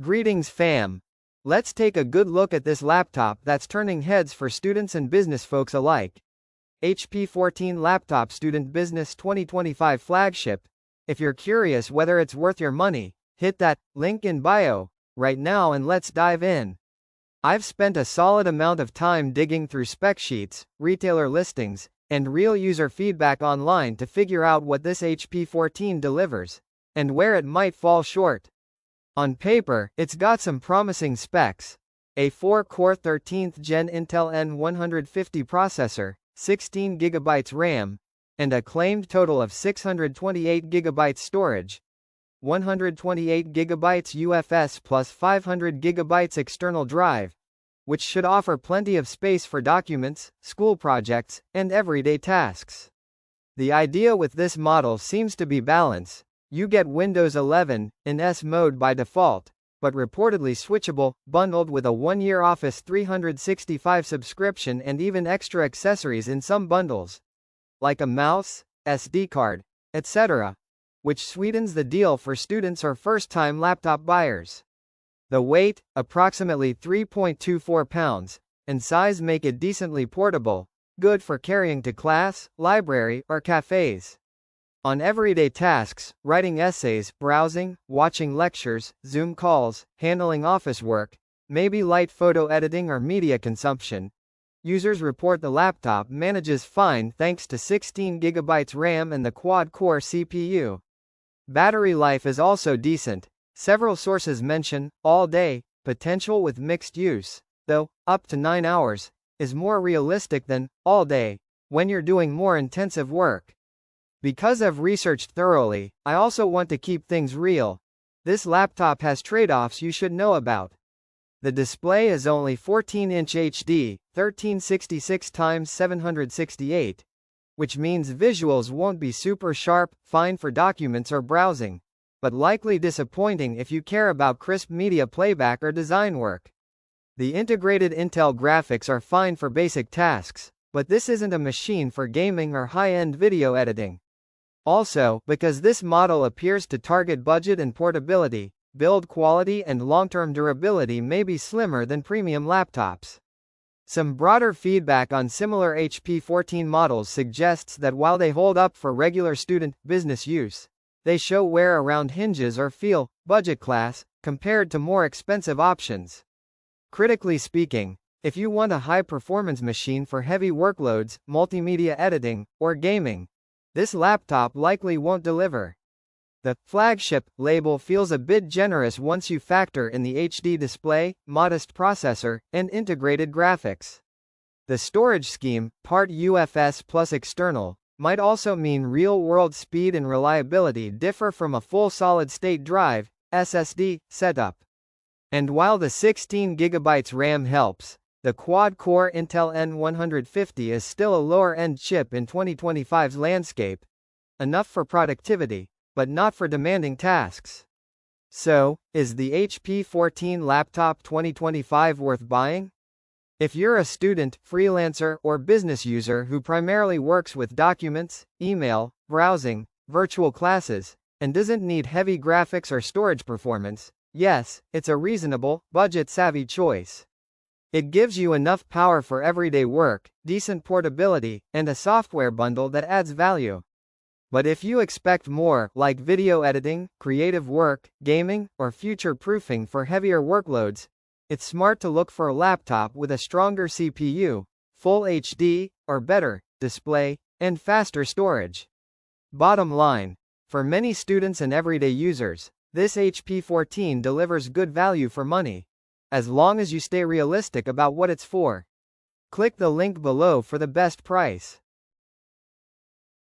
Greetings fam. Let's take a good look at this laptop that's turning heads for students and business folks alike. HP 14 Laptop Student Business 2025 Flagship. If you're curious whether it's worth your money, hit that link in bio right now and let's dive in. I've spent a solid amount of time digging through spec sheets, retailer listings, and real user feedback online to figure out what this HP 14 delivers, and where it might fall short. On paper, it's got some promising specs. A 4-core 13th Gen Intel N150 processor, 16GB RAM, and a claimed total of 628GB storage. 128GB UFS plus 500GB external drive, which should offer plenty of space for documents, school projects, and everyday tasks. The idea with this model seems to be balance. You get Windows 11 in S mode by default, but reportedly switchable, bundled with a 1-year Office 365 subscription and even extra accessories in some bundles, like a mouse, SD card, etc., which sweetens the deal for students or first-time laptop buyers. The weight, approximately 3.24 pounds, and size make it decently portable, good for carrying to class, library, or cafes. On everyday tasks, writing essays, browsing, watching lectures, Zoom calls, handling office work, maybe light photo editing or media consumption, users report the laptop manages fine thanks to 16GB RAM and the quad-core CPU. Battery life is also decent. Several sources mention all day potential with mixed use, though up to 9 hours is more realistic than all day when you're doing more intensive work. Because I've researched thoroughly, I also want to keep things real. This laptop has trade-offs you should know about. The display is only 14-inch HD, 1366x768, which means visuals won't be super sharp, fine for documents or browsing, but likely disappointing if you care about crisp media playback or design work. The integrated Intel graphics are fine for basic tasks, but this isn't a machine for gaming or high-end video editing. Also, because this model appears to target budget and portability, build quality and long-term durability may be slimmer than premium laptops. Some broader feedback on similar HP 14 models suggests that while they hold up for regular student, business use, they show wear around hinges or feel budget class compared to more expensive options. Critically speaking, if you want a high-performance machine for heavy workloads, multimedia editing, or gaming, this laptop likely won't deliver. The flagship label feels a bit generous once you factor in the HD display, modest processor, and integrated graphics. The storage scheme, part UFS plus external, might also mean real-world speed and reliability differ from a full solid-state drive, SSD, setup. And while the 16GB RAM helps, the quad-core Intel N150 is still a lower-end chip in 2025's landscape. Enough for productivity, but not for demanding tasks. So, is the HP 14 Laptop 2025 worth buying? If you're a student, freelancer, or business user who primarily works with documents, email, browsing, virtual classes, and doesn't need heavy graphics or storage performance, yes, it's a reasonable, budget-savvy choice. It gives you enough power for everyday work, decent portability, and a software bundle that adds value. But if you expect more, like video editing, creative work, gaming, or future-proofing for heavier workloads, it's smart to look for a laptop with a stronger CPU, full HD, or better, display, and faster storage. Bottom line, for many students and everyday users, this HP 14 delivers good value for money, as long as you stay realistic about what it's for. Click the link below for the best price.